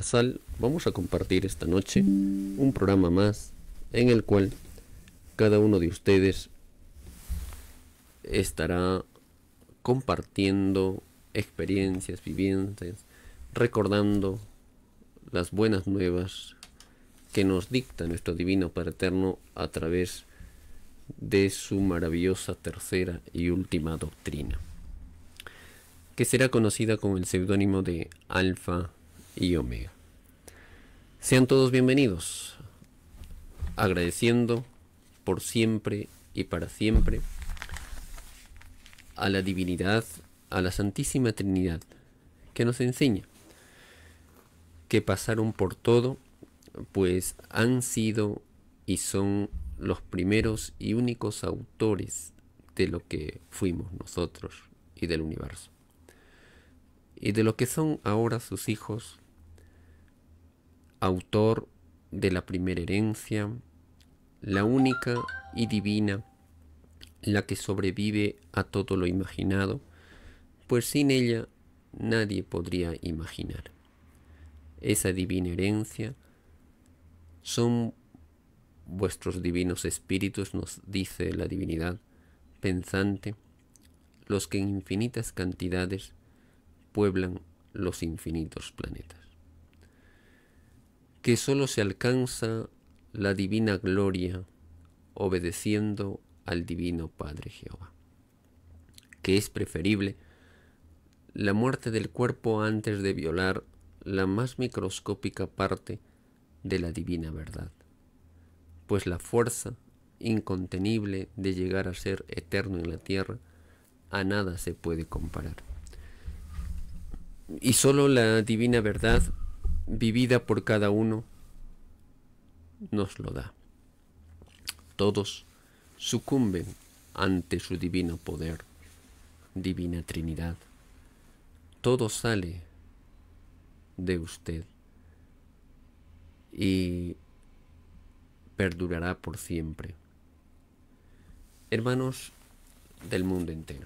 Universal, vamos a compartir esta noche un programa más en el cual cada uno de ustedes estará compartiendo experiencias, vivencias, recordando las buenas nuevas que nos dicta nuestro Divino Padre Eterno a través de su maravillosa tercera y última doctrina, que será conocida con el seudónimo de Alfa y Omega. Sean todos bienvenidos, agradeciendo por siempre y para siempre a la divinidad, a la Santísima Trinidad, que nos enseña que pasaron por todo, pues han sido y son los primeros y únicos autores de lo que fuimos nosotros y del universo, y de lo que son ahora sus hijos, autor de la primera herencia, la única y divina, la que sobrevive a todo lo imaginado, pues sin ella nadie podría imaginar. Esa divina herencia son vuestros divinos espíritus, nos dice la divinidad pensante, los que en infinitas cantidades pueblan los infinitos planetas. Que sólo se alcanza la divina gloria obedeciendo al Divino Padre Jehová. Que es preferible la muerte del cuerpo antes de violar la más microscópica parte de la divina verdad, pues la fuerza incontenible de llegar a ser eterno en la tierra a nada se puede comparar. Y solo la divina verdad, vivida por cada uno, nos lo da. Todos sucumben ante su divino poder, divina Trinidad. Todo sale de usted y perdurará por siempre. Hermanos del mundo entero,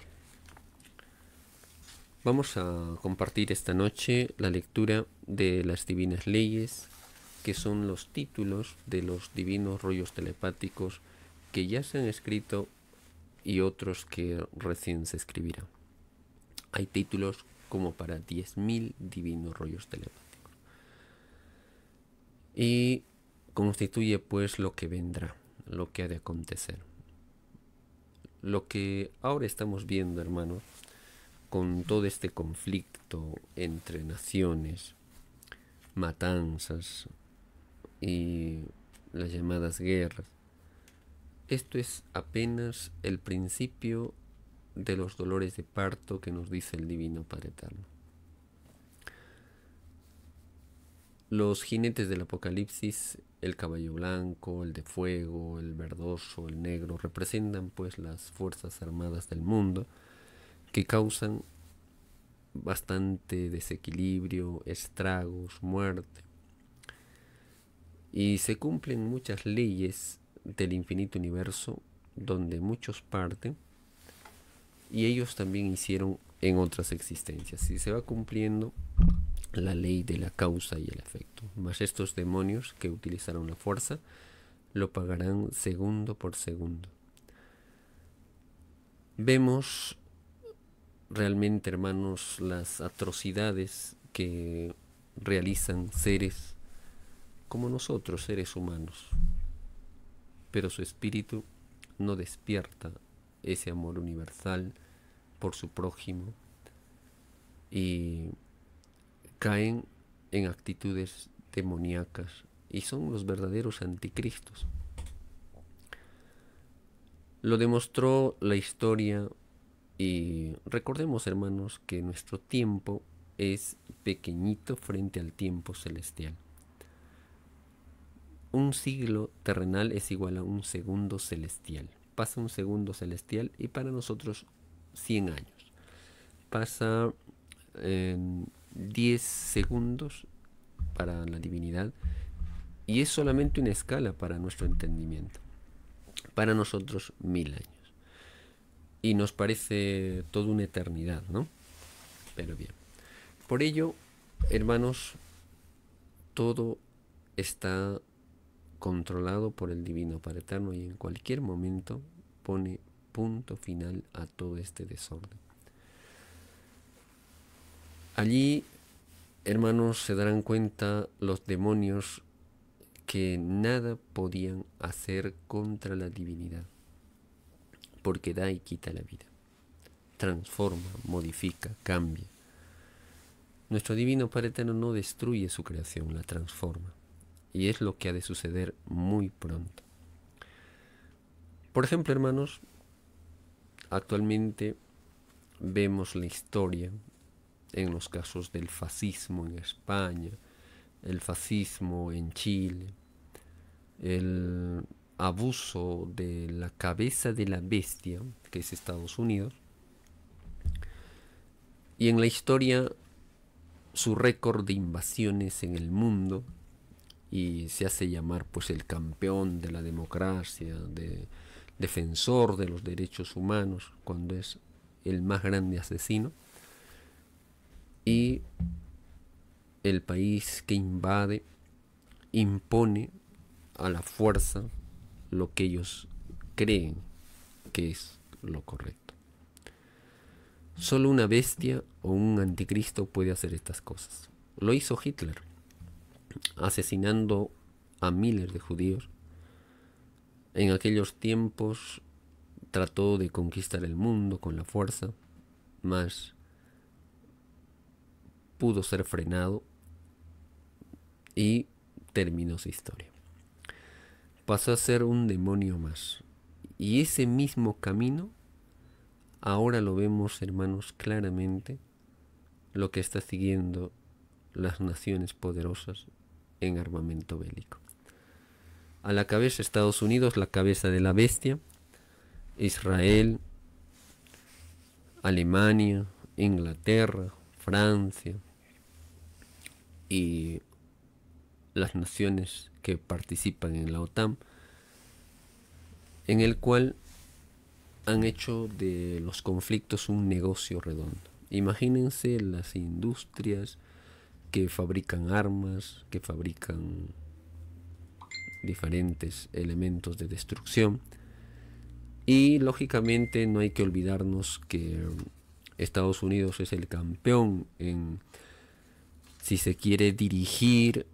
vamos a compartir esta noche la lectura de las divinas leyes, que son los títulos de los divinos rollos telepáticos que ya se han escrito y otros que recién se escribirán. Hay títulos como para 10.000 divinos rollos telepáticos. Y constituye pues lo que vendrá, lo que ha de acontecer. Lo que ahora estamos viendo, hermanos, con todo este conflicto entre naciones, matanzas y las llamadas guerras, esto es apenas el principio de los dolores de parto que nos dice el Divino Padre Eterno. Los jinetes del Apocalipsis, el caballo blanco, el de fuego, el verdoso, el negro, representan pues las fuerzas armadas del mundo que causan bastante desequilibrio, estragos, muerte. Y se cumplen muchas leyes del infinito universo donde muchos parten y ellos también hicieron en otras existencias. Y se va cumpliendo la ley de la causa y el efecto. Mas estos demonios que utilizaron la fuerza lo pagarán segundo por segundo. Vemos realmente, hermanos, las atrocidades que realizan seres como nosotros, seres humanos, pero su espíritu no despierta ese amor universal por su prójimo y caen en actitudes demoníacas y son los verdaderos anticristos. Lo demostró la historia y recordemos, hermanos, que nuestro tiempo es pequeñito frente al tiempo celestial. Un siglo terrenal es igual a un segundo celestial. Pasa un segundo celestial y para nosotros 100 años. Pasa 10 segundos para la divinidad y es solamente una escala para nuestro entendimiento. Para nosotros 1000 años. Y nos parece toda una eternidad, ¿no? Pero bien. Por ello, hermanos, todo está controlado por el Divino Padre Eterno y en cualquier momento pone punto final a todo este desorden. Allí, hermanos, se darán cuenta los demonios que nada podían hacer contra la divinidad, porque da y quita la vida, transforma, modifica, cambia. Nuestro Divino Padre Eterno no destruye su creación, la transforma, y es lo que ha de suceder muy pronto. Por ejemplo, hermanos, actualmente vemos la historia en los casos del fascismo en España, el fascismo en Chile, el abuso de la cabeza de la bestia, que es Estados Unidos, y en la historia su récord de invasiones en el mundo, y se hace llamar pues el campeón de la democracia, de defensor de los derechos humanos, cuando es el más grande asesino, y el país que invade impone a la fuerza lo que ellos creen que es lo correcto. Solo una bestia o un anticristo puede hacer estas cosas. Lo hizo Hitler, asesinando a miles de judíos. En aquellos tiempos trató de conquistar el mundo con la fuerza, mas pudo ser frenado y terminó su historia. Pasó a ser un demonio más. Y ese mismo camino, ahora lo vemos, hermanos, claramente, lo que está siguiendo las naciones poderosas en armamento bélico. A la cabeza Estados Unidos, la cabeza de la bestia, Israel, Alemania, Inglaterra, Francia y las naciones que participan en la OTAN, en el cual han hecho de los conflictos un negocio redondo. Imagínense las industrias que fabrican armas, que fabrican diferentes elementos de destrucción, y lógicamente no hay que olvidarnos que Estados Unidos es el campeón en, si se quiere, dirigir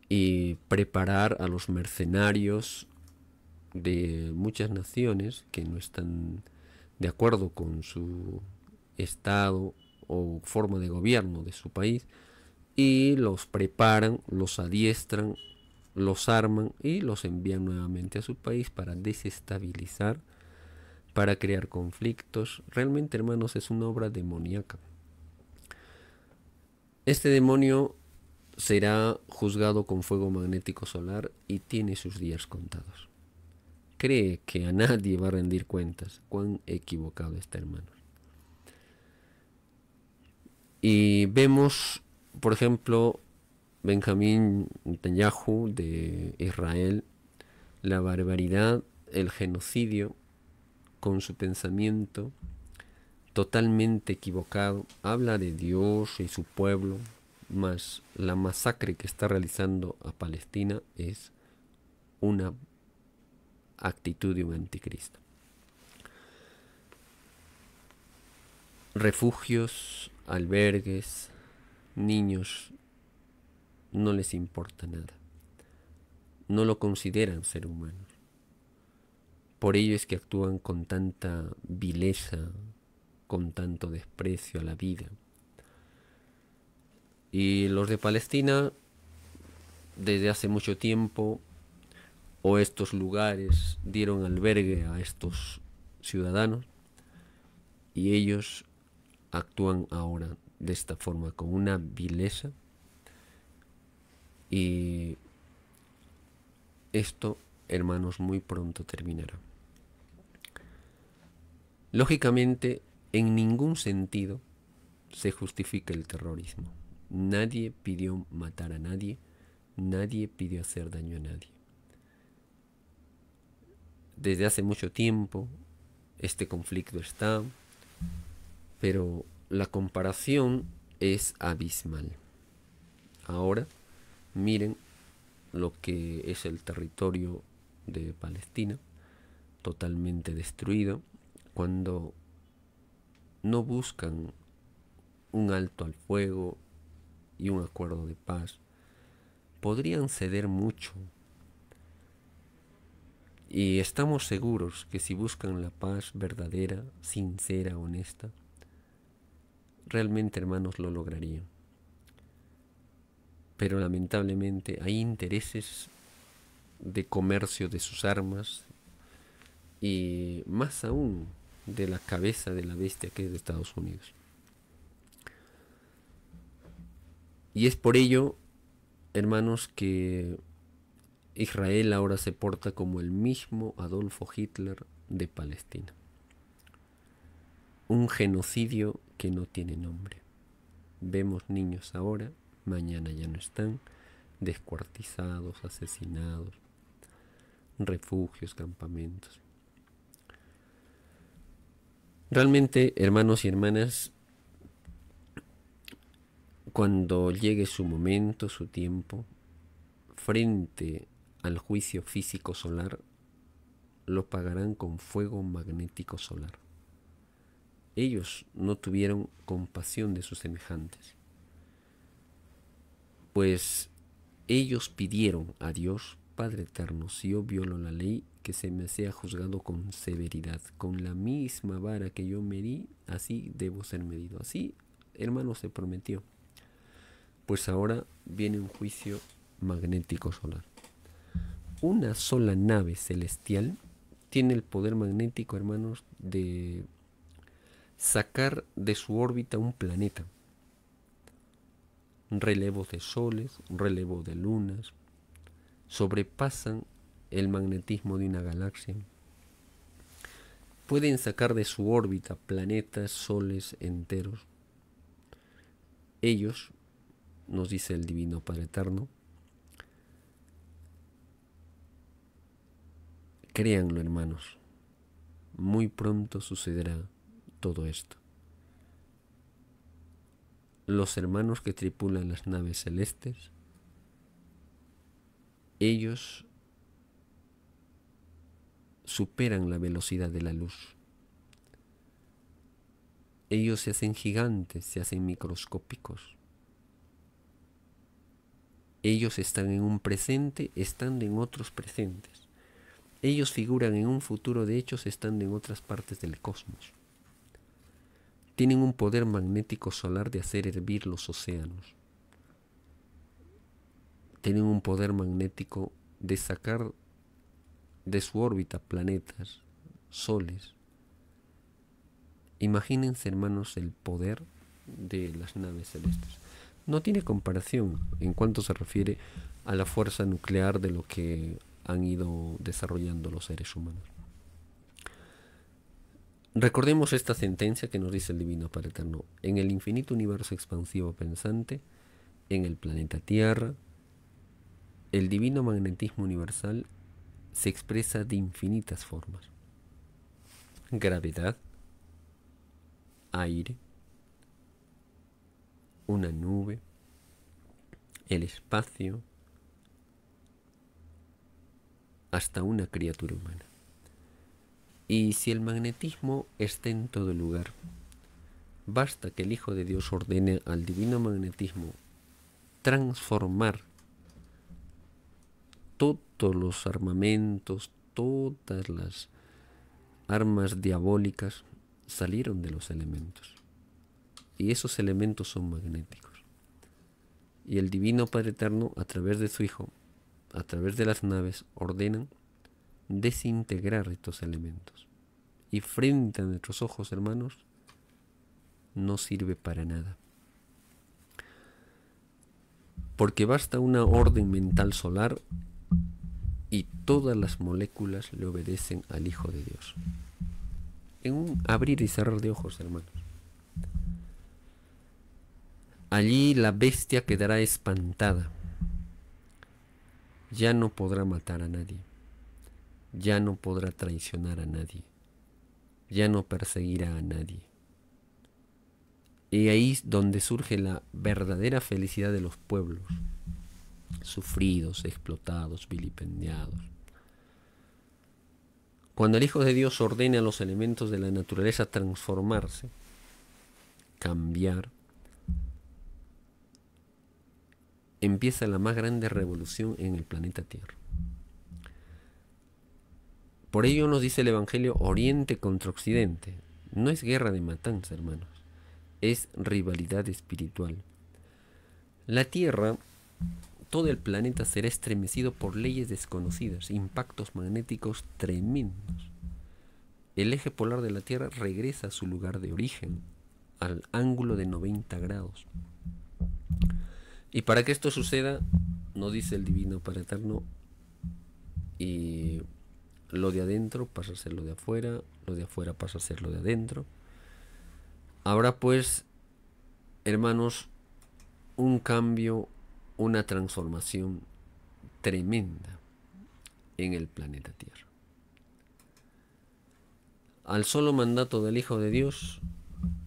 y preparar a los mercenarios de muchas naciones que no están de acuerdo con su estado o forma de gobierno de su país, y los preparan, los adiestran, los arman y los envían nuevamente a su país para desestabilizar, para crear conflictos. Realmente, hermanos, es una obra demoníaca. Este demonio será juzgado con fuego magnético solar y tiene sus días contados. Cree que a nadie va a rendir cuentas. Cuán equivocado está, hermanos. Y vemos, por ejemplo, Benjamín Netanyahu de Israel, la barbaridad, el genocidio, con su pensamiento totalmente equivocado. Habla de Dios y su pueblo, mas la masacre que está realizando a Palestina es una actitud de un anticristo. Refugios, albergues, niños, no les importa nada. No lo consideran ser humanos. Por ello es que actúan con tanta vileza, con tanto desprecio a la vida. Y los de Palestina, desde hace mucho tiempo, o estos lugares dieron albergue a estos ciudadanos, y ellos actúan ahora de esta forma, con una vileza, y esto, hermanos, muy pronto terminará. Lógicamente, en ningún sentido se justifica el terrorismo. Nadie pidió matar a nadie, nadie pidió hacer daño a nadie. Desde hace mucho tiempo este conflicto está, pero la comparación es abismal. Ahora Miren lo que es el territorio de Palestina, totalmente destruido, cuando no buscan un alto al fuego y un acuerdo de paz. Podrían ceder mucho. Y estamos seguros que si buscan la paz verdadera, sincera, honesta, realmente, hermanos, lo lograrían. Pero lamentablemente hay intereses de comercio de sus armas y más aún de la cabeza de la bestia que es de Estados Unidos. Y es por ello, hermanos, que Israel ahora se porta como el mismo Adolfo Hitler de Palestina. Un genocidio que no tiene nombre. Vemos niños ahora, mañana ya no están, descuartizados, asesinados, refugios, campamentos. Realmente, hermanos y hermanas, cuando llegue su momento, su tiempo, frente al juicio físico solar, lo pagarán con fuego magnético solar. Ellos no tuvieron compasión de sus semejantes, pues ellos pidieron a Dios, Padre Eterno, si yo violo la ley, que se me sea juzgado con severidad, con la misma vara que yo medí, así debo ser medido. Así, hermano, se prometió. Pues ahora viene un juicio magnético solar. Una sola nave celestial tiene el poder magnético, hermanos, de sacar de su órbita un planeta. Relevos de soles, relevo de lunas, sobrepasan el magnetismo de una galaxia. Pueden sacar de su órbita planetas, soles enteros. Ellos, nos dice el Divino Padre Eterno, créanlo, hermanos, muy pronto sucederá todo esto. Los hermanos que tripulan las naves celestes, ellos superan la velocidad de la luz. Ellos se hacen gigantes, se hacen microscópicos. Ellos están en un presente, estando en otros presentes. Ellos figuran en un futuro, de hecho, estando en otras partes del cosmos. Tienen un poder magnético solar de hacer hervir los océanos. Tienen un poder magnético de sacar de su órbita planetas, soles. Imagínense, hermanos, el poder de las naves celestes. No tiene comparación en cuanto se refiere a la fuerza nuclear de lo que han ido desarrollando los seres humanos. Recordemos esta sentencia que nos dice el Divino Padre Eterno. En el infinito universo expansivo pensante, en el planeta Tierra, el divino magnetismo universal se expresa de infinitas formas. Gravedad, aire, una nube, el espacio, hasta una criatura humana. Y si el magnetismo está en todo lugar, basta que el Hijo de Dios ordene al divino magnetismo transformar todos los armamentos, todas las armas diabólicas salieron de los elementos. Y esos elementos son magnéticos. Y el Divino Padre Eterno, a través de su Hijo, a través de las naves, ordenan desintegrar estos elementos. Y frente a nuestros ojos, hermanos, no sirve para nada. Porque basta una orden mental solar y todas las moléculas le obedecen al Hijo de Dios. En un abrir y cerrar de ojos, hermanos. Allí la bestia quedará espantada. Ya no podrá matar a nadie. Ya no podrá traicionar a nadie. Ya no perseguirá a nadie. Y ahí es donde surge la verdadera felicidad de los pueblos. sufridos, explotados, vilipendiados. Cuando el Hijo de Dios ordena a los elementos de la naturaleza transformarse, cambiar, empieza la más grande revolución en el planeta Tierra. Por ello nos dice el Evangelio, Oriente contra Occidente. No es guerra de matanza, hermanos, es rivalidad espiritual. La Tierra, todo el planeta será estremecido por leyes desconocidas, impactos magnéticos tremendos. El eje polar de la Tierra regresa a su lugar de origen, al ángulo de 90 grados. Y para que esto suceda, nos dice el Divino Padre Eterno, y lo de adentro pasa a ser lo de afuera pasa a ser lo de adentro. Habrá pues, hermanos, un cambio, una transformación tremenda en el planeta Tierra. Al solo mandato del Hijo de Dios,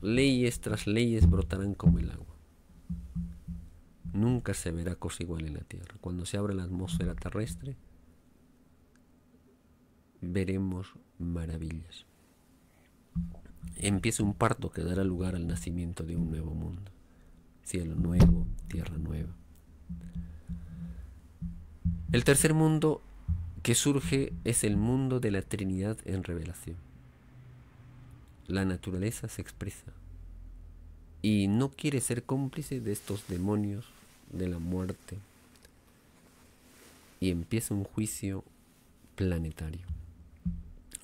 leyes tras leyes brotarán como el agua. Nunca se verá cosa igual en la Tierra. Cuando se abra la atmósfera terrestre, veremos maravillas. Empieza un parto que dará lugar al nacimiento de un nuevo mundo. Cielo nuevo, tierra nueva. El tercer mundo que surge es el mundo de la Trinidad en revelación. La naturaleza se expresa y no quiere ser cómplice de estos demonios de la muerte, y empieza un juicio planetario.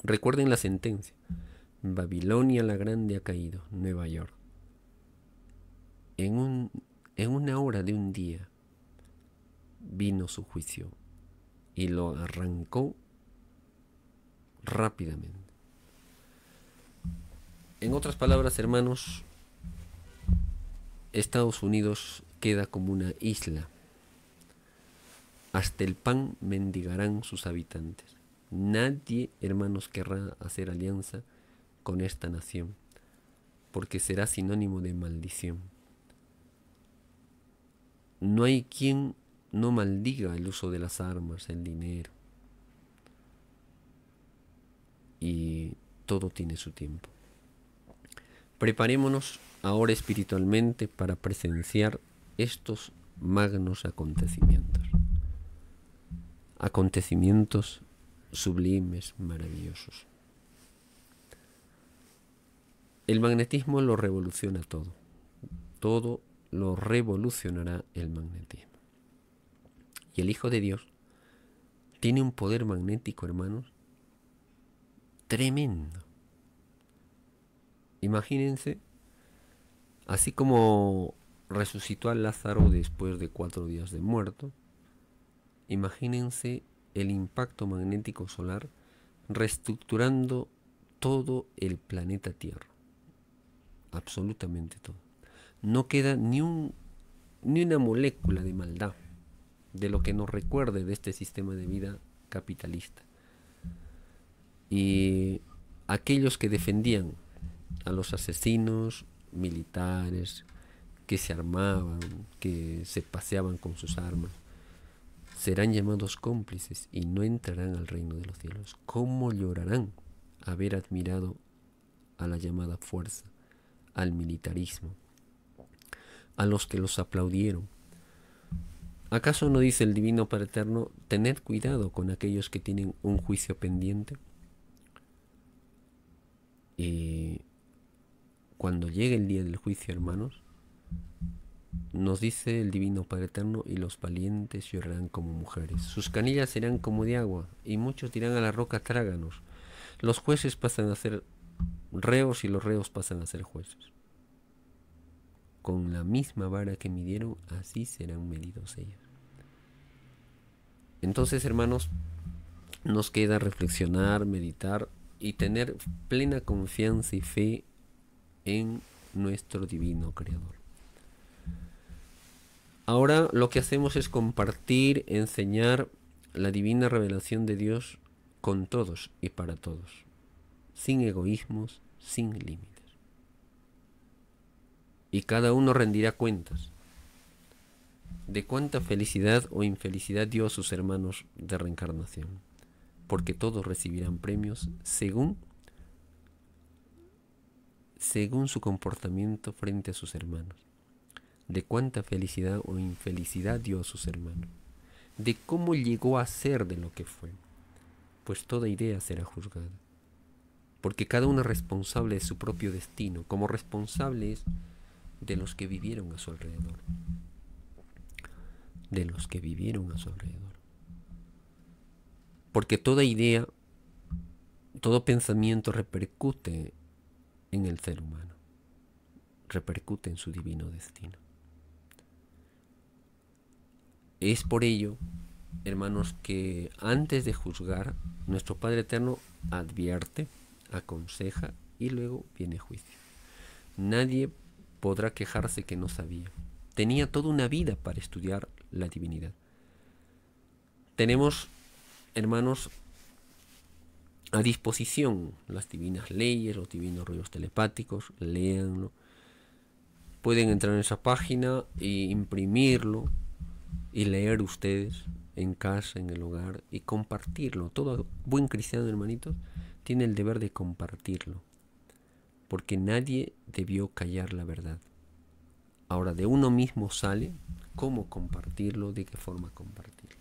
Recuerden la sentencia: Babilonia la Grande ha caído, Nueva York. En una hora de un día vino su juicio y lo arrancó rápidamente. En otras palabras, hermanos, Estados Unidos queda como una isla. Hasta el pan mendigarán sus habitantes. Nadie, hermanos, querrá hacer alianza con esta nación, porque será sinónimo de maldición. No hay quien no maldiga el uso de las armas, el dinero. Y todo tiene su tiempo. Preparémonos ahora espiritualmente para presenciar estos magnos acontecimientos. Acontecimientos sublimes, maravillosos. El magnetismo lo revoluciona todo. Todo lo revolucionará el magnetismo. Y el Hijo de Dios tiene un poder magnético, hermanos, tremendo. Imagínense, así como resucitó a Lázaro después de 4 días de muerto, imagínense el impacto magnético solar reestructurando todo el planeta Tierra. Absolutamente todo. No queda ni una molécula de maldad de lo que nos recuerde de este sistema de vida capitalista. Y aquellos que defendían a los asesinos militares, que se armaban, que se paseaban con sus armas, serán llamados cómplices y no entrarán al reino de los cielos. ¿Cómo llorarán haber admirado a la llamada fuerza, al militarismo, a los que los aplaudieron? ¿Acaso no dice el Divino Padre Eterno: tened cuidado con aquellos que tienen un juicio pendiente? Y cuando llegue el día del juicio, hermanos, nos dice el Divino Padre Eterno: y los valientes llorarán como mujeres. Sus canillas serán como de agua, y muchos dirán a la roca: tráganos. Los jueces pasan a ser reos y los reos pasan a ser jueces. Con la misma vara que midieron, así serán medidos ellos. Entonces, hermanos, nos queda reflexionar, meditar y tener plena confianza y fe en nuestro divino Creador. Ahora lo que hacemos es compartir, enseñar la divina revelación de Dios con todos y para todos, sin egoísmos, sin límites. Y cada uno rendirá cuentas. de cuánta felicidad o infelicidad dio a sus hermanos de reencarnación, porque todos recibirán premios según su comportamiento frente a sus hermanos, de cuánta felicidad o infelicidad dio a sus hermanos, de cómo llegó a ser de lo que fue, pues toda idea será juzgada, porque cada uno es responsable de su propio destino, como responsable es de los que vivieron a su alrededor, de los que vivieron a su alrededor. Porque toda idea, todo pensamiento repercute en el ser humano, repercute en su divino destino. Es por ello, hermanos, que antes de juzgar, nuestro Padre Eterno advierte, aconseja y luego viene juicio. Nadie podrá quejarse que no sabía. Tenía toda una vida para estudiar la divinidad. Tenemos, hermanos, a disposición las divinas leyes, los divinos rollos telepáticos, léanlo. Pueden entrar en esa página e imprimirlo y leer ustedes en casa, en el hogar, y compartirlo. Todo buen cristiano, hermanitos, tiene el deber de compartirlo, porque nadie debió callar la verdad. Ahora, de uno mismo sale cómo compartirlo, de qué forma compartirlo.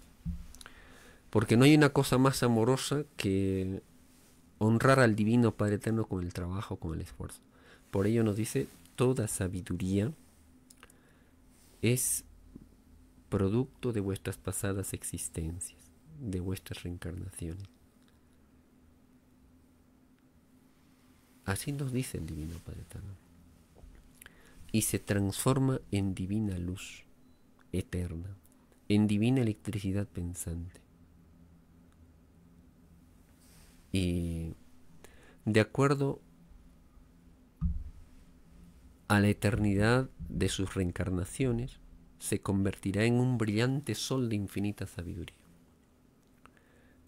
Porque no hay una cosa más amorosa que honrar al Divino Padre Eterno con el trabajo, con el esfuerzo. Por ello nos dice, toda sabiduría es producto de vuestras pasadas existencias, de vuestras reencarnaciones. Así nos dice el Divino Padre Eterno. Y se transforma en divina luz eterna, en divina electricidad pensante. Y de acuerdo a la eternidad de sus reencarnaciones, se convertirá en un brillante sol de infinita sabiduría.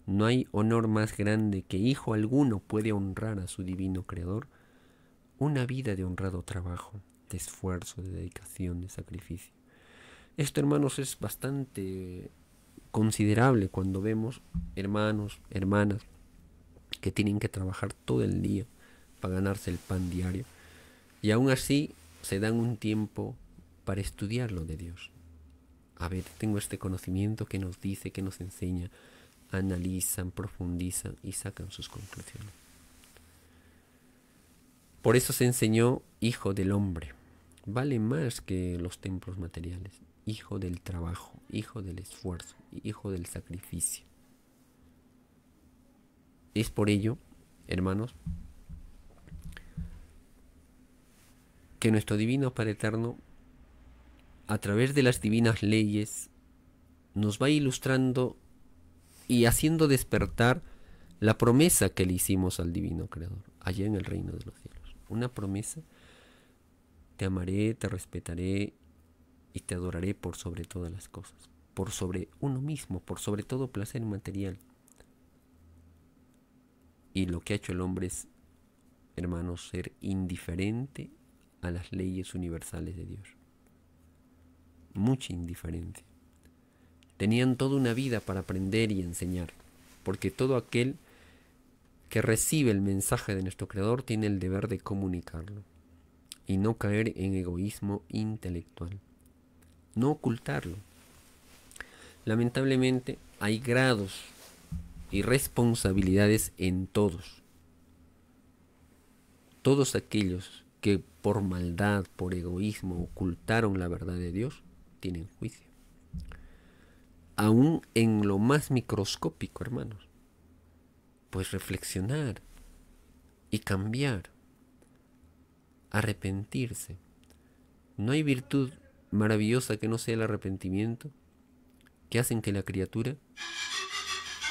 No hay honor más grande que hijo alguno puede honrar a su divino Creador, una vida de honrado trabajo, de esfuerzo, de dedicación, de sacrificio. Esto, hermanos, es bastante considerable cuando vemos hermanos, hermanas que tienen que trabajar todo el día para ganarse el pan diario y aún así se dan un tiempo para estudiar lo de Dios. A ver, tengo este conocimiento que nos dice, que nos enseña, analizan, profundizan y sacan sus conclusiones. Por eso se enseñó hijo del hombre. Vale más que los templos materiales. Hijo del trabajo, hijo del esfuerzo, hijo del sacrificio. Es por ello, hermanos, que nuestro Divino Padre Eterno, a través de las divinas leyes, nos va ilustrando y haciendo despertar la promesa que le hicimos al Divino Creador, allá en el reino de los cielos. Una promesa: te amaré, te respetaré y te adoraré por sobre todas las cosas, por sobre uno mismo, por sobre todo placer material. Y lo que ha hecho el hombre es, hermanos, ser indiferente a las leyes universales de Dios. Mucha indiferencia. Tenían toda una vida para aprender y enseñar, porque todo aquel que recibe el mensaje de nuestro Creador tiene el deber de comunicarlo y no caer en egoísmo intelectual, no ocultarlo. Lamentablemente hay grados y responsabilidades en todos. Todos aquellos que por maldad, por egoísmo ocultaron la verdad de Dios, tienen juicio. Aún en lo más microscópico, hermanos, pues reflexionar y cambiar, arrepentirse. No hay virtud maravillosa que no sea el arrepentimiento, que hacen que la criatura,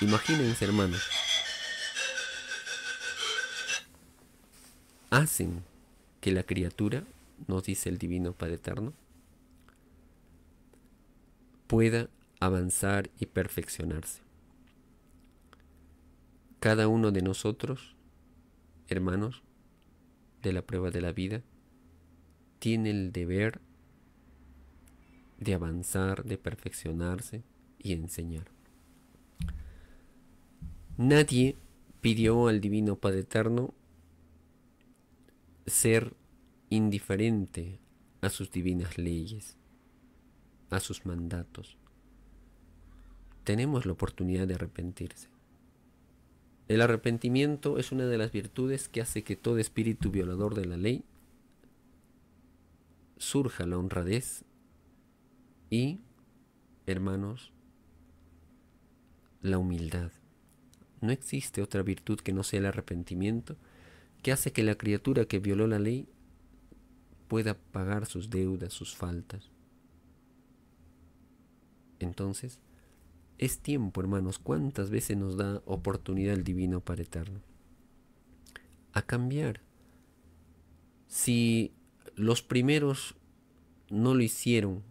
imagínense, hermanos, hacen que la criatura, nos dice el Divino Padre Eterno, pueda avanzar y perfeccionarse. Cada uno de nosotros, hermanos, de la prueba de la vida, tiene el deber de avanzar, de perfeccionarse y enseñar. Nadie pidió al Divino Padre Eterno ser indiferente a sus divinas leyes, a sus mandatos. Tenemos la oportunidad de arrepentirse. El arrepentimiento es una de las virtudes que hace que todo espíritu violador de la ley surja la honradez y, hermanos, la humildad. No existe otra virtud que no sea el arrepentimiento, que hace que la criatura que violó la ley pueda pagar sus deudas, sus faltas. Entonces, es tiempo, hermanos, ¿cuántas veces nos da oportunidad el Divino Padre Eterno a cambiar? Si los primeros no lo hicieron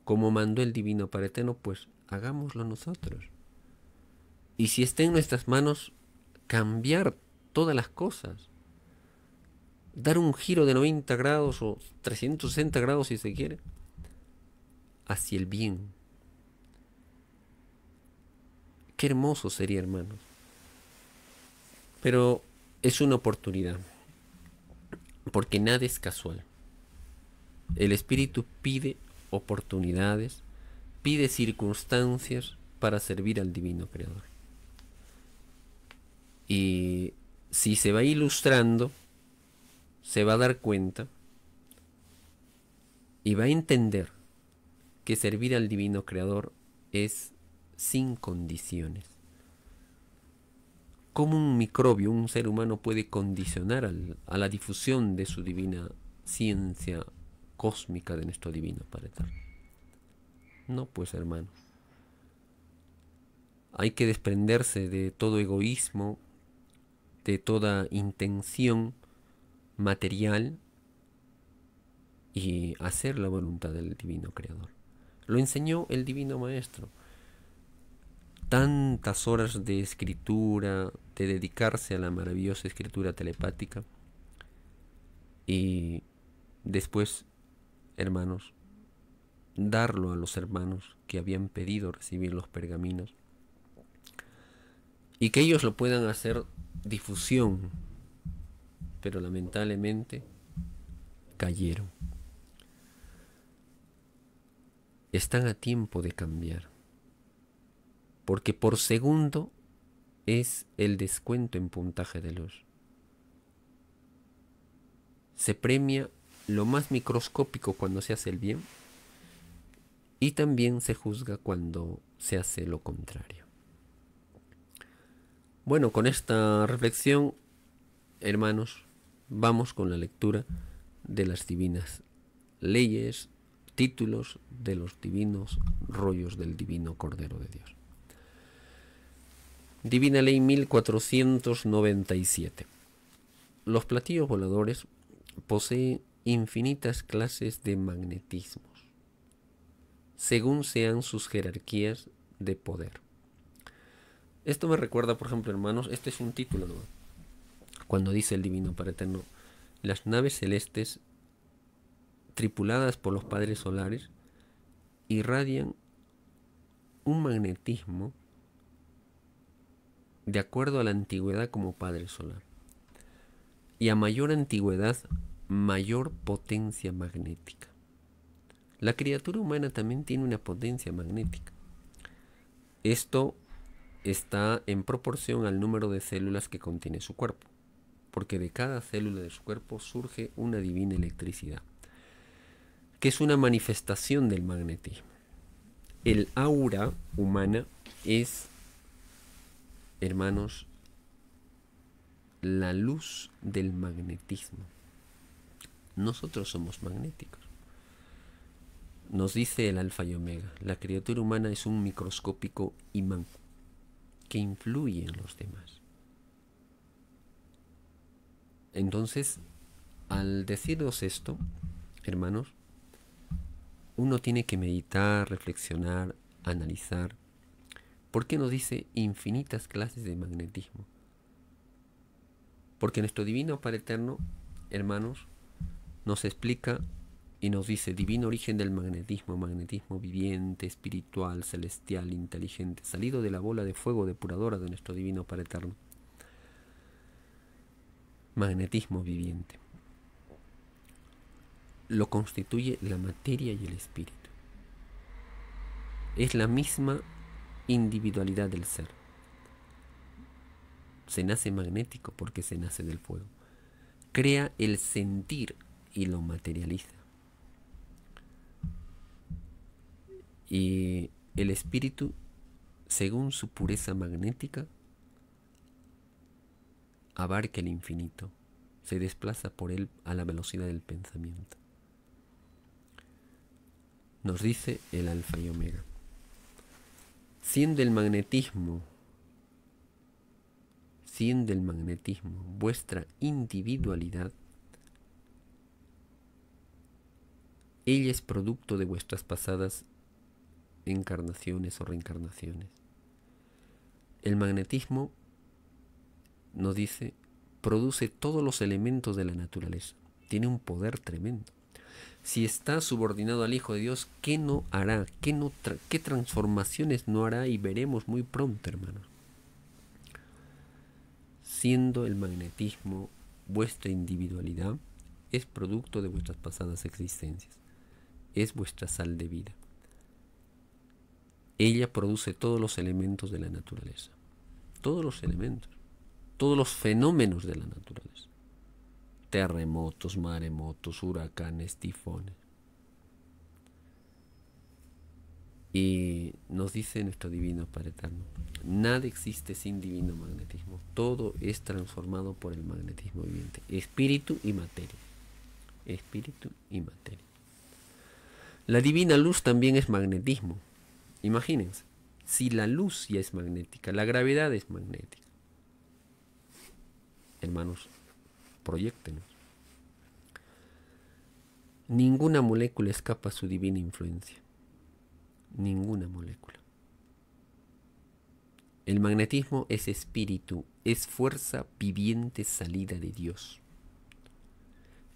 como mandó el Divino Padre Eterno, pues hagámoslo nosotros. Y si está en nuestras manos, cambiar todas las cosas, dar un giro de 90 grados o 360 grados si se quiere, hacia el bien. Qué hermoso sería, hermanos. Pero es una oportunidad, porque nada es casual. El Espíritu pide oportunidades, pide circunstancias para servir al Divino Creador. Y si se va ilustrando, se va a dar cuenta y va a entender que servir al Divino Creador es sin condiciones. ¿Cómo un microbio, un ser humano, puede condicionar a la difusión de su divina ciencia cósmica de nuestro Divino Padre Eterno? No, pues, hermano. Hay que desprenderse de todo egoísmo, de toda intención material y hacer la voluntad del Divino Creador. Lo enseñó el Divino Maestro. Tantas horas de escritura, de dedicarse a la maravillosa escritura telepática y después, hermanos, darlo a los hermanos que habían pedido recibir los pergaminos y que ellos lo puedan hacer difusión, pero lamentablemente cayeron. Están a tiempo de cambiar, porque por segundo es el descuento en puntaje de luz. Se premia lo más microscópico cuando se hace el bien y también se juzga cuando se hace lo contrario. Bueno, con esta reflexión, hermanos, vamos con la lectura de las divinas leyes, títulos de los divinos rollos del Divino Cordero de Dios. Divina Ley 1497. Los platillos voladores poseen infinitas clases de magnetismos, según sean sus jerarquías de poder. Esto me recuerda, por ejemplo, hermanos, este es un título, ¿no? Cuando dice el Divino Padre Eterno, las naves celestes tripuladas por los padres solares irradian un magnetismo de acuerdo a la antigüedad como padre solar. Y a mayor antigüedad, mayor potencia magnética. La criatura humana también tiene una potencia magnética. Esto está en proporción al número de células que contiene su cuerpo, porque de cada célula de su cuerpo surge una divina electricidad, que es una manifestación del magnetismo. El aura humana es, hermanos, la luz del magnetismo. Nosotros somos magnéticos. Nos dice el Alfa y Omega, la criatura humana es un microscópico imán que influye en los demás. Entonces, al decirnos esto, hermanos, uno tiene que meditar, reflexionar, analizar. ¿Por qué nos dice infinitas clases de magnetismo? Porque nuestro Divino Padre Eterno, hermanos, nos explica y nos dice: divino origen del magnetismo, magnetismo viviente, espiritual, celestial, inteligente, salido de la bola de fuego depuradora de nuestro divino Padre Eterno. Magnetismo viviente. Lo constituye la materia y el espíritu. Es la misma individualidad del ser. Se nace magnético porque se nace del fuego. Crea el sentir y lo materializa. Y el espíritu, según su pureza magnética, abarca el infinito, se desplaza por él a la velocidad del pensamiento. Nos dice el alfa y omega. Siendo el magnetismo vuestra individualidad, ella es producto de vuestras pasadas encarnaciones o reencarnaciones. El magnetismo, nos dice, produce todos los elementos de la naturaleza. Tiene un poder tremendo. Si está subordinado al Hijo de Dios, ¿qué no hará? ¿Qué transformaciones no hará? Y veremos muy pronto, hermanos. Siendo el magnetismo vuestra individualidad, es producto de vuestras pasadas existencias. Es vuestra sal de vida. Ella produce todos los elementos de la naturaleza. Todos los elementos. Todos los fenómenos de la naturaleza. Terremotos, maremotos, huracanes, tifones. Y nos dice nuestro divino Padre Eterno: nada existe sin divino magnetismo. Todo es transformado por el magnetismo viviente. Espíritu y materia. Espíritu y materia. La divina luz también es magnetismo. Imagínense, si la luz ya es magnética, la gravedad es magnética. Hermanos, proyéctenos. Ninguna molécula escapa a su divina influencia. Ninguna molécula. El magnetismo es espíritu, es fuerza viviente salida de Dios.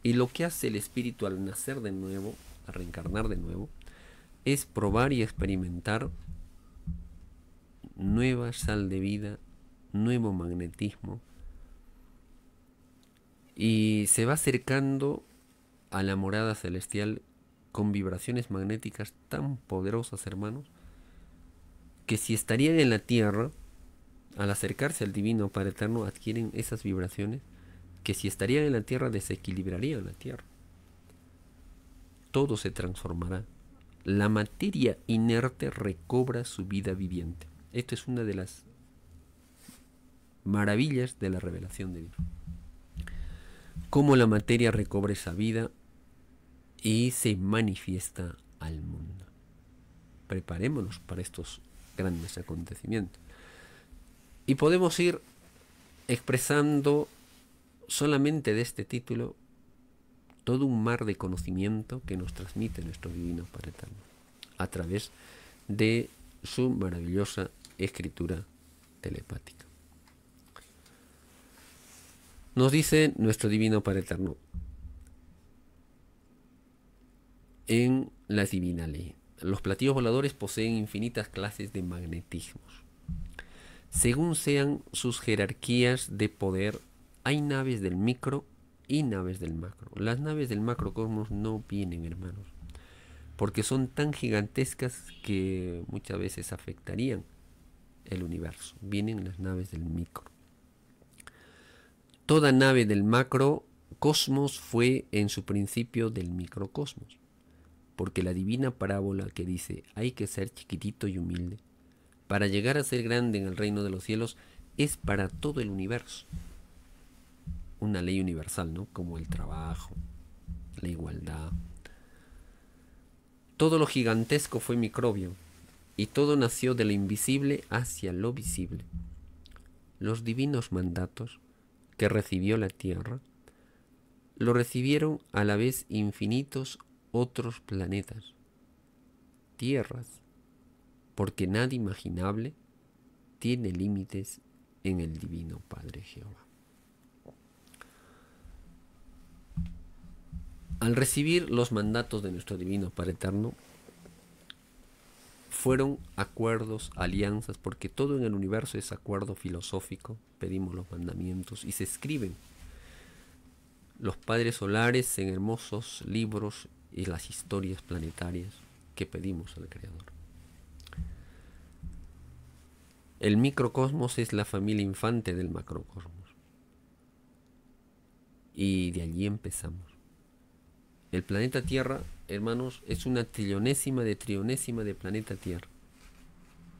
Y lo que hace el espíritu al nacer de nuevo, a reencarnar de nuevo, es probar y experimentar nueva sal de vida, nuevo magnetismo, y se va acercando a la morada celestial con vibraciones magnéticas tan poderosas, hermanos, que si estarían en la tierra, al acercarse al divino Padre Eterno, adquieren esas vibraciones que si estarían en la tierra desequilibrarían la tierra. Todo se transformará. La materia inerte recobra su vida viviente. Esto es una de las maravillas de la revelación de Dios. Cómo la materia recobra esa vida y se manifiesta al mundo. Preparémonos para estos grandes acontecimientos. Y podemos ir expresando solamente de este título todo un mar de conocimiento que nos transmite nuestro divino Padre Eterno a través de su maravillosa escritura telepática. Nos dice nuestro divino Padre Eterno en la divina ley: los platillos voladores poseen infinitas clases de magnetismos. Según sean sus jerarquías de poder, hay naves del micro y naves del macro. Las naves del macrocosmos no vienen, hermanos, porque son tan gigantescas que muchas veces afectarían el universo. Vienen las naves del micro. Toda nave del macrocosmos fue en su principio del microcosmos, porque la divina parábola que dice hay que ser chiquitito y humilde para llegar a ser grande en el reino de los cielos es para todo el universo. Una ley universal, ¿no? Como el trabajo, la igualdad. Todo lo gigantesco fue microbio y todo nació de lo invisible hacia lo visible. Los divinos mandatos que recibió la tierra lo recibieron a la vez infinitos otros planetas, tierras, porque nada imaginable tiene límites en el divino Padre Jehová. Al recibir los mandatos de nuestro Divino Padre Eterno, fueron acuerdos, alianzas, porque todo en el universo es acuerdo filosófico. Pedimos los mandamientos y se escriben los padres solares en hermosos libros y las historias planetarias que pedimos al Creador. El microcosmos es la familia infante del macrocosmos. Y de allí empezamos. El planeta Tierra, hermanos, es una trillonésima de planeta Tierra.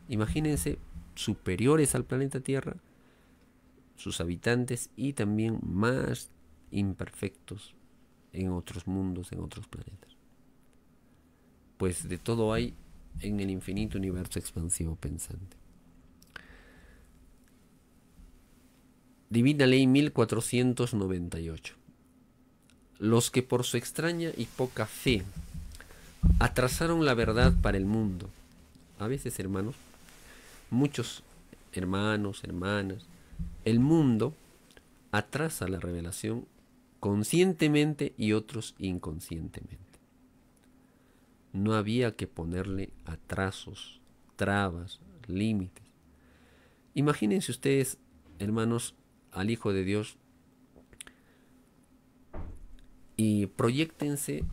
Imagínense, superiores al planeta Tierra, sus habitantes, y también más imperfectos en otros mundos, en otros planetas. Pues de todo hay en el infinito universo expansivo pensante. Divina Ley 1498. Los que por su extraña y poca fe atrasaron la verdad para el mundo. A veces, hermanos, muchos hermanos, hermanas, el mundo atrasa la revelación conscientemente y otros inconscientemente. No había que ponerle atrasos, trabas, límites. Imagínense ustedes, hermanos, al Hijo de Dios y proyéctense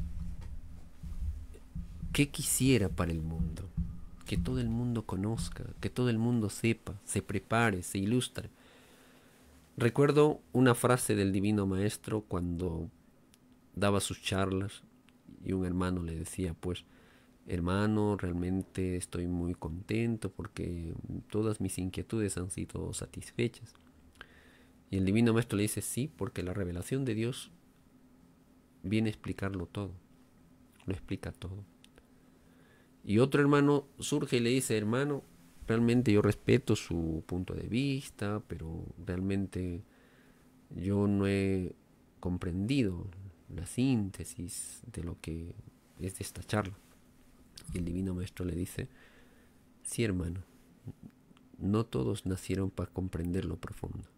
qué quisiera para el mundo. Que todo el mundo conozca, que todo el mundo sepa, se prepare, se ilustre. Recuerdo una frase del Divino Maestro cuando daba sus charlas y un hermano le decía, pues, hermano, realmente estoy muy contento porque todas mis inquietudes han sido satisfechas. Y el Divino Maestro le dice, sí, porque la revelación de Dios viene a explicarlo todo, lo explica todo. Y otro hermano surge y le dice, hermano, realmente yo respeto su punto de vista, pero realmente yo no he comprendido la síntesis de lo que es de esta charla. Y el Divino Maestro le dice, sí, hermano, no todos nacieron para comprender lo profundo.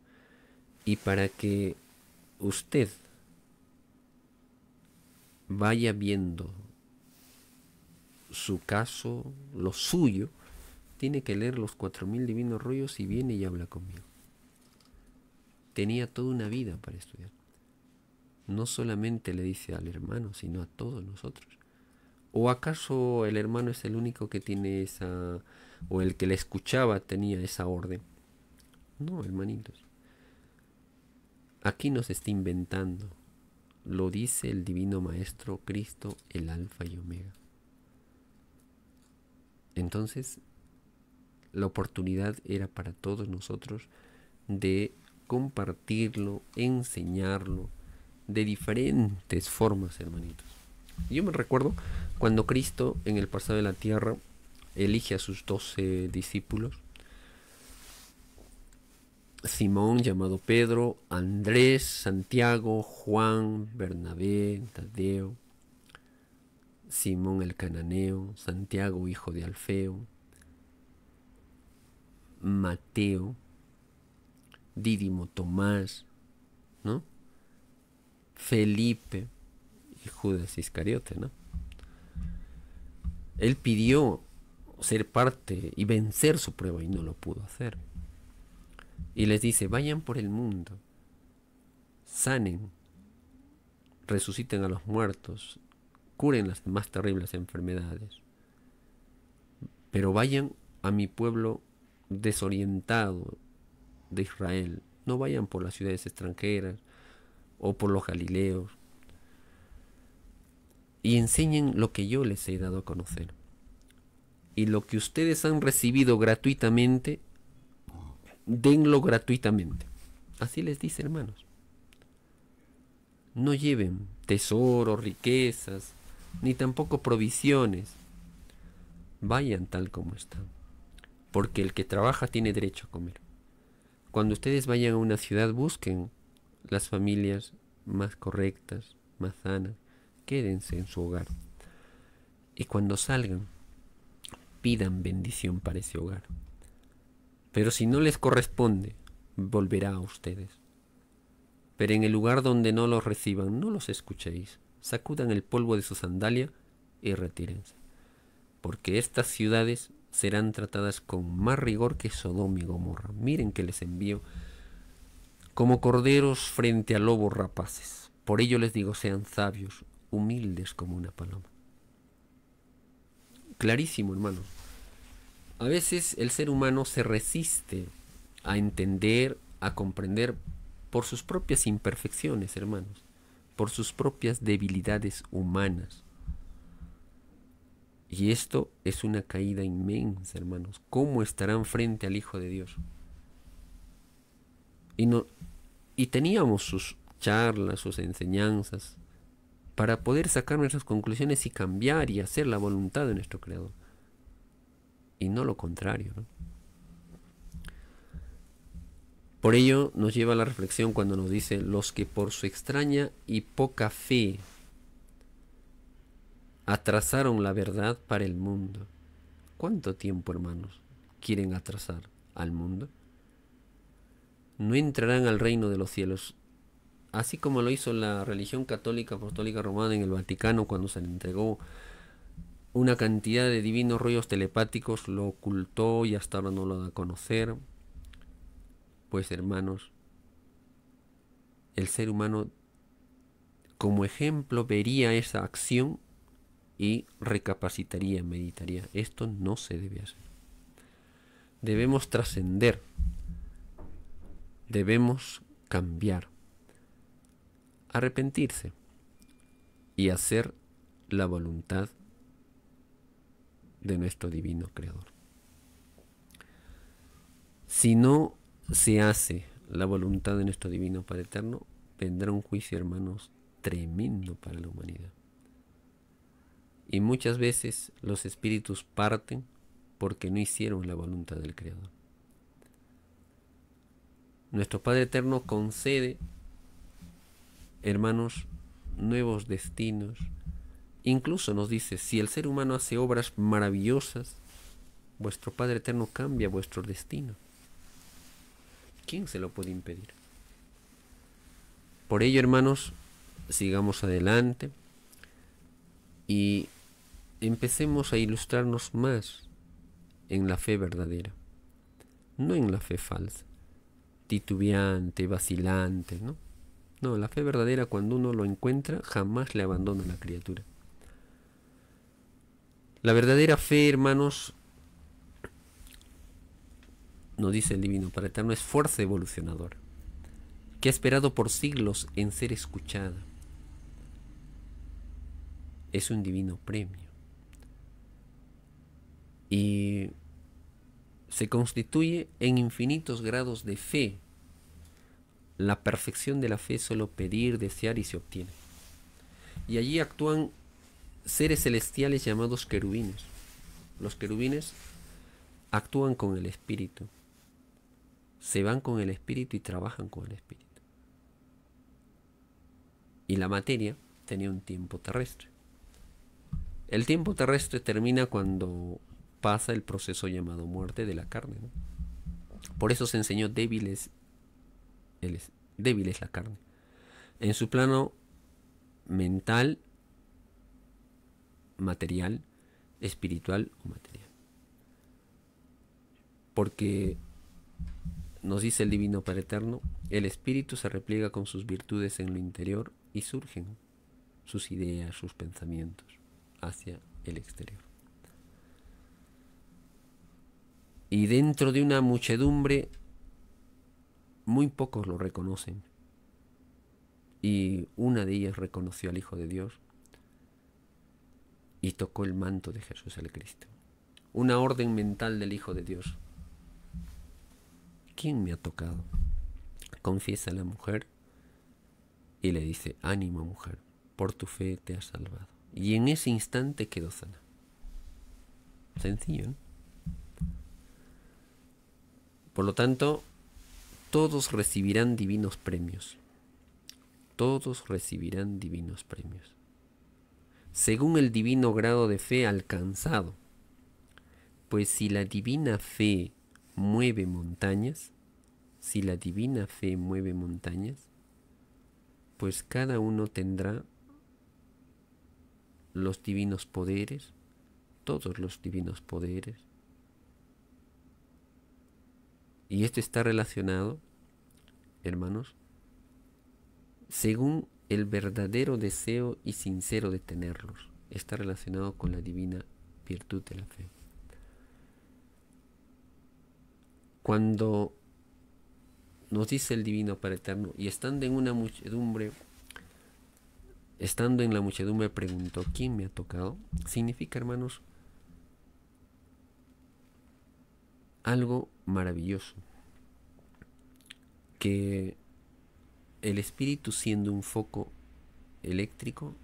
Y para que usted vaya viendo su caso, lo suyo, tiene que leer los 4000 divinos rollos y viene y habla conmigo. Tenía toda una vida para estudiar. No solamente le dice al hermano, sino a todos nosotros. ¿O acaso el hermano es el único que tiene esa, o el que le escuchaba tenía esa orden? No, hermanitos. Aquí nos está inventando. Lo dice el Divino Maestro Cristo, el Alfa y Omega. Entonces, la oportunidad era para todos nosotros de compartirlo, enseñarlo de diferentes formas, hermanitos. Yo me recuerdo cuando Cristo en el pasado de la tierra elige a sus 12 discípulos. Simón, llamado Pedro, Andrés, Santiago, Juan, Bernabé, Tadeo, Simón el cananeo, Santiago, hijo de Alfeo, Mateo, Dídimo Tomás, ¿no? Felipe y Judas Iscariote, ¿no? Él pidió ser parte y vencer su prueba y no lo pudo hacer. Y les dice, vayan por el mundo, sanen, resuciten a los muertos, curen las más terribles enfermedades, pero vayan a mi pueblo desorientado de Israel, no vayan por las ciudades extranjeras o por los Galileos, y enseñen lo que yo les he dado a conocer. Y lo que ustedes han recibido gratuitamente, denlo gratuitamente. Así les dice, hermanos. No lleven tesoros, riquezas, ni tampoco provisiones. Vayan tal como están. Porque el que trabaja tiene derecho a comer. Cuando ustedes vayan a una ciudad, busquen las familias más correctas, más sanas. Quédense en su hogar. Y cuando salgan, pidan bendición para ese hogar. Pero si no les corresponde, volverá a ustedes. Pero en el lugar donde no los reciban, no los escuchéis, sacudan el polvo de su sandalia y retírense, porque estas ciudades serán tratadas con más rigor que Sodoma y Gomorra. Miren que les envío como corderos frente a lobos rapaces. Por ello les digo, sean sabios, humildes como una paloma. Clarísimo, hermano. A veces el ser humano se resiste a entender, a comprender por sus propias imperfecciones, hermanos, por sus propias debilidades humanas. Y esto es una caída inmensa, hermanos. ¿Cómo estarán frente al Hijo de Dios? Y teníamos sus charlas, sus enseñanzas, para poder sacar nuestras conclusiones y cambiar y hacer la voluntad de nuestro Creador. Y no lo contrario, ¿no? Por ello nos lleva a la reflexión cuando nos dice: los que por su extraña y poca fe atrasaron la verdad para el mundo. ¿Cuánto tiempo, hermanos, quieren atrasar al mundo? No entrarán al reino de los cielos, así como lo hizo la religión católica apostólica romana en el Vaticano cuando se le entregó una cantidad de divinos rollos telepáticos, lo ocultó y hasta ahora no lo da a conocer. Pues, hermanos, el ser humano como ejemplo vería esa acción y recapacitaría, meditaría. Esto no se debe hacer. Debemos trascender, debemos cambiar, arrepentirse y hacer la voluntad de nuestro divino Creador. Si no se hace la voluntad de nuestro divino Padre Eterno, vendrá un juicio, hermanos, tremendo para la humanidad. Y muchas veces los espíritus parten porque no hicieron la voluntad del Creador. Nuestro Padre Eterno concede, hermanos, nuevos destinos. Incluso nos dice: si el ser humano hace obras maravillosas, vuestro Padre Eterno cambia vuestro destino. ¿Quién se lo puede impedir? Por ello, hermanos, sigamos adelante y empecemos a ilustrarnos más en la fe verdadera, no en la fe falsa, titubeante, vacilante, ¿no? No, la fe verdadera, cuando uno lo encuentra, jamás le abandona a la criatura. La verdadera fe, hermanos, nos dice el Divino Padre Eterno, es fuerza evolucionadora, que ha esperado por siglos en ser escuchada. Es un divino premio. Y se constituye en infinitos grados de fe. La perfección de la fe es solo pedir, desear y se obtiene. Y allí actúan seres celestiales llamados querubines. Los querubines actúan con el Espíritu. Se van con el Espíritu y trabajan con el Espíritu. Y la materia tenía un tiempo terrestre. El tiempo terrestre termina cuando pasa el proceso llamado muerte de la carne, ¿no? Por eso se enseñó débil es la carne. En su plano mental, material, espiritual o material. Porque nos dice el Divino Padre Eterno, el espíritu se repliega con sus virtudes en lo interior y surgen sus ideas, sus pensamientos hacia el exterior. Y dentro de una muchedumbre, muy pocos lo reconocen. Y una de ellas reconoció al Hijo de Dios y tocó el manto de Jesús el Cristo. Una orden mental del Hijo de Dios. ¿Quién me ha tocado? Confiesa a la mujer y le dice: ánimo, mujer, por tu fe te has salvado. Y en ese instante quedó sana. Sencillo, ¿no? Por lo tanto, todos recibirán divinos premios. Todos recibirán divinos premios, según el divino grado de fe alcanzado. Pues si la divina fe mueve montañas, pues cada uno tendrá los divinos poderes, todos los divinos poderes. Y esto está relacionado, hermanos, según el verdadero deseo y sincero de tenerlos. Está relacionado con la divina virtud de la fe. Cuando nos dice el Divino Padre Eterno, y estando en una muchedumbre, estando en la muchedumbre preguntó, ¿quién me ha tocado? Significa, hermanos, algo maravilloso, que el espíritu siendo un foco eléctrico,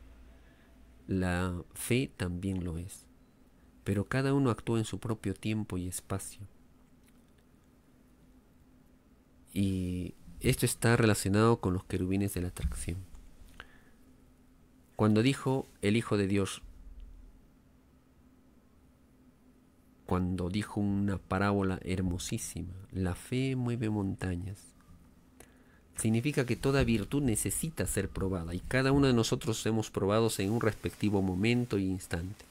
la fe también lo es, pero cada uno actúa en su propio tiempo y espacio. Y esto está relacionado con los querubines de la atracción. Cuando dijo el Hijo de Dios, cuando dijo una parábola hermosísima, la fe mueve montañas, significa que toda virtud necesita ser probada y cada uno de nosotros hemos probado en un respectivo momento e instante.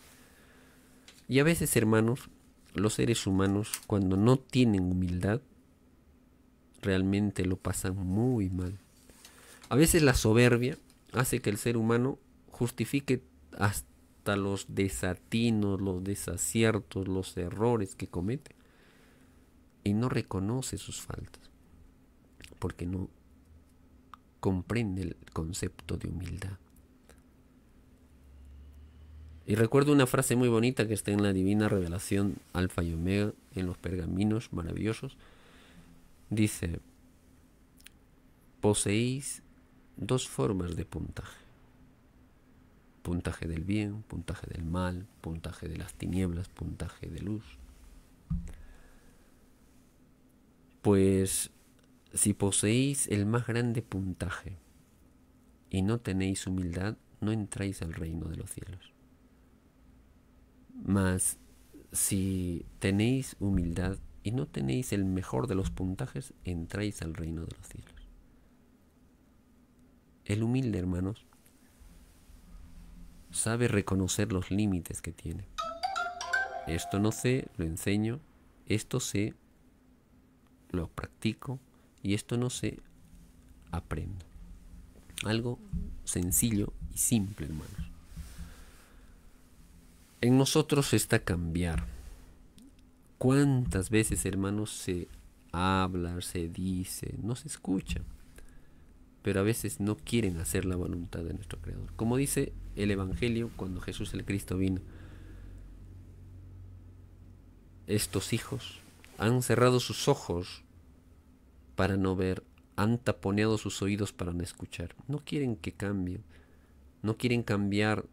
Y a veces, hermanos, los seres humanos, cuando no tienen humildad, realmente lo pasan muy mal. A veces la soberbia hace que el ser humano justifique hasta los desatinos, los desaciertos, los errores que comete y no reconoce sus faltas porque no comprende el concepto de humildad. Y recuerdo una frase muy bonita que está en la Divina Revelación Alfa y Omega, en los pergaminos maravillosos. Dice, poseéis dos formas de puntaje. Puntaje del bien, puntaje del mal, puntaje de las tinieblas, puntaje de luz. Pues si poseéis el más grande puntaje y no tenéis humildad, no entráis al reino de los cielos. Mas si tenéis humildad y no tenéis el mejor de los puntajes, entráis al reino de los cielos. El humilde, hermanos, sabe reconocer los límites que tiene. Esto no sé, lo enseño. Esto sé, lo practico. Y esto no sé, aprendo. Algo sencillo y simple, hermanos. En nosotros está cambiar. ¿Cuántas veces, hermanos, se habla, se dice, no se escucha? Pero a veces no quieren hacer la voluntad de nuestro Creador. Como dice el Evangelio cuando Jesús el Cristo vino, estos hijos han cerrado sus ojos para no ver, han taponeado sus oídos para no escuchar. No quieren que cambie, no quieren cambiar,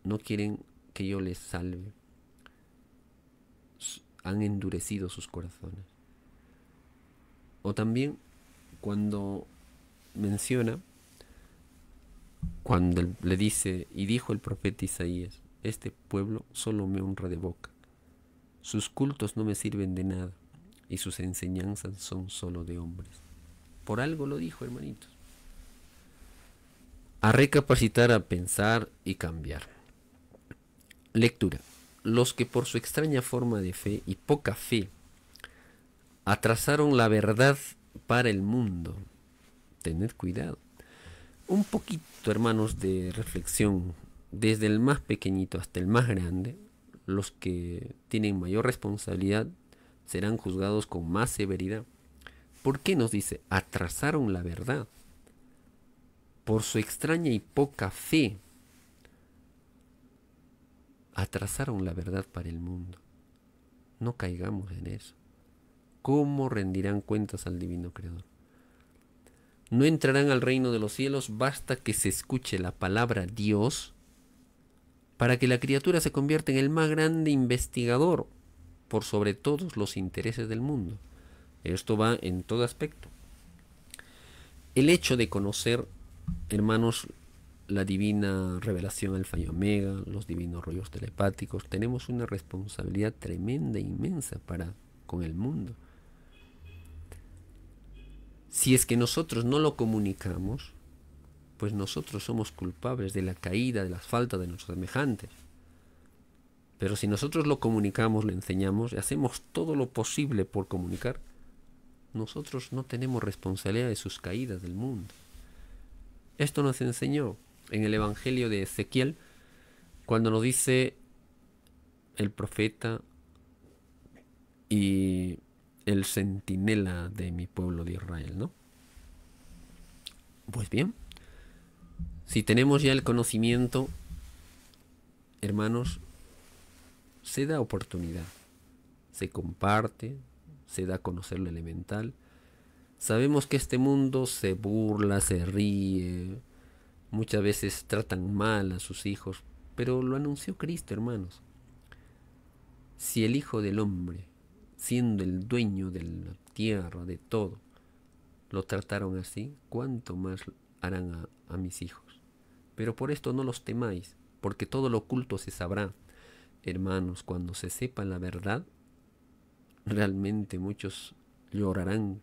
no quieren que yo les salve. Han endurecido sus corazones. O también cuando menciona, cuando le dice, y dijo el profeta Isaías, este pueblo solo me honra de boca, sus cultos no me sirven de nada, y sus enseñanzas son solo de hombres. Por algo lo dijo, hermanitos. A recapacitar, a pensar y cambiar. Lectura. Los que por su extraña forma de fe y poca fe atrasaron la verdad para el mundo. Tened cuidado. Un poquito, hermanos, de reflexión, desde el más pequeñito hasta el más grande. Los que tienen mayor responsabilidad serán juzgados con más severidad. ¿Por qué nos dice? Atrasaron la verdad. Por su extraña y poca fe, atrasaron la verdad para el mundo. No caigamos en eso. ¿Cómo rendirán cuentas al Divino Creador? No entrarán al reino de los cielos, basta que se escuche la palabra Dios para que la criatura se convierta en el más grande investigador por sobre todos los intereses del mundo. Esto va en todo aspecto. El hecho de conocer, hermanos, la divina revelación Alfa y Omega, los divinos rollos telepáticos, tenemos una responsabilidad tremenda, inmensa para con el mundo. Si es que nosotros no lo comunicamos, pues nosotros somos culpables de la caída, de las faltas de nuestros semejantes. Pero si nosotros lo comunicamos, lo enseñamos y hacemos todo lo posible por comunicar, nosotros no tenemos responsabilidad de sus caídas del mundo. Esto nos enseñó en el Evangelio de Ezequiel, cuando nos dice el profeta y el centinela de mi pueblo de Israel, ¿no? Pues bien, si tenemos ya el conocimiento, hermanos, se da oportunidad, se comparte, se da a conocer lo elemental. Sabemos que este mundo se burla, se ríe, muchas veces tratan mal a sus hijos, pero lo anunció Cristo, hermanos. Si el Hijo del Hombre, siendo el dueño de la tierra, de todo, lo trataron así, ¿cuánto más harán a mis hijos? Pero por esto no los temáis, porque todo lo oculto se sabrá. Hermanos, cuando se sepa la verdad, realmente muchos llorarán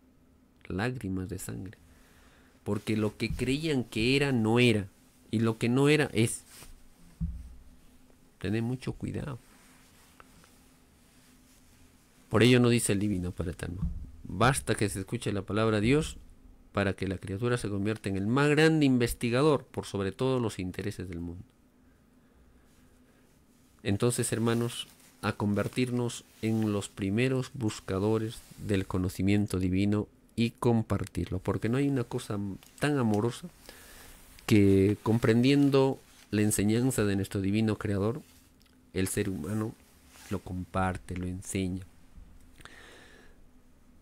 lágrimas de sangre, porque lo que creían que era no era, y lo que no era es. Tened mucho cuidado. Por ello nos dice el Divino Padre Eterno: basta que se escuche la palabra de Dios para que la criatura se convierta en el más grande investigador por sobre todos los intereses del mundo. Entonces, hermanos, a convertirnos en los primeros buscadores del conocimiento divino y compartirlo, porque no hay una cosa tan amorosa que, comprendiendo la enseñanza de nuestro divino creador, el ser humano lo comparte, lo enseña.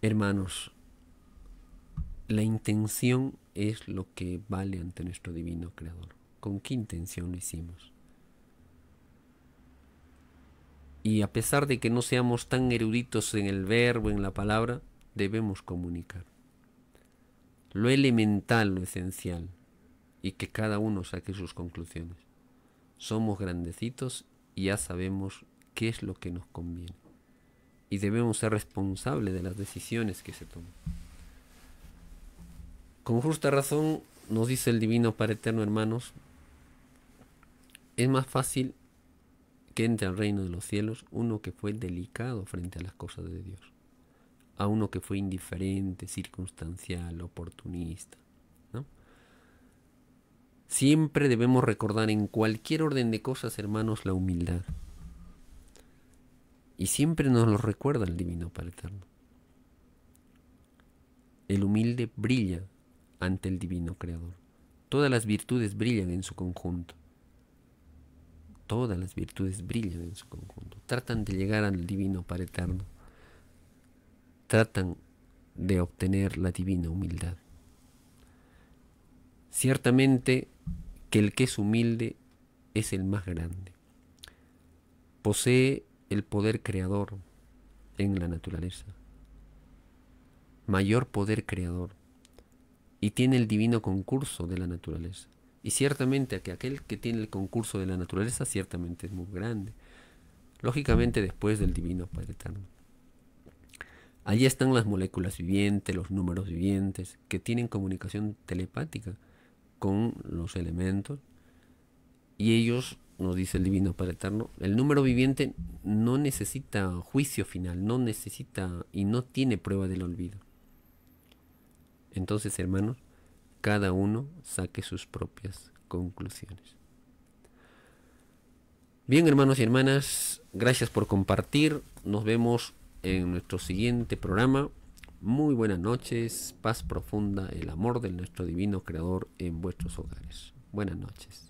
Hermanos, la intención es lo que vale ante nuestro divino creador. ¿Con qué intención lo hicimos? Y a pesar de que no seamos tan eruditos en el verbo, en la palabra, debemos comunicar lo elemental, lo esencial, y que cada uno saque sus conclusiones. Somos grandecitos y ya sabemos qué es lo que nos conviene, y debemos ser responsables de las decisiones que se toman. Con justa razón nos dice el Divino Padre Eterno, hermanos, es más fácil que entre al reino de los cielos uno que fue delicado frente a las cosas de Dios, a uno que fue indiferente, circunstancial, oportunista, ¿no? Siempre debemos recordar en cualquier orden de cosas, hermanos, la humildad. Y siempre nos lo recuerda el Divino Padre Eterno. El humilde brilla ante el Divino Creador. Todas las virtudes brillan en su conjunto. Todas las virtudes brillan en su conjunto. Tratan de llegar al Divino Padre Eterno. Tratan de obtener la divina humildad. Ciertamente que el que es humilde es el más grande. Posee el poder creador en la naturaleza. Mayor poder creador. Y tiene el divino concurso de la naturaleza. Y ciertamente que aquel que tiene el concurso de la naturaleza ciertamente es muy grande. Lógicamente después del Divino Padre Eterno. Allí están las moléculas vivientes, los números vivientes, que tienen comunicación telepática con los elementos. Y ellos, nos dice el Divino Padre Eterno, el número viviente no necesita juicio final, no necesita y no tiene prueba del olvido. Entonces, hermanos, cada uno saque sus propias conclusiones. Bien, hermanos y hermanas, gracias por compartir. Nos vemos en nuestro siguiente programa. Muy buenas noches, paz profunda, el amor de nuestro divino Creador en vuestros hogares. Buenas noches.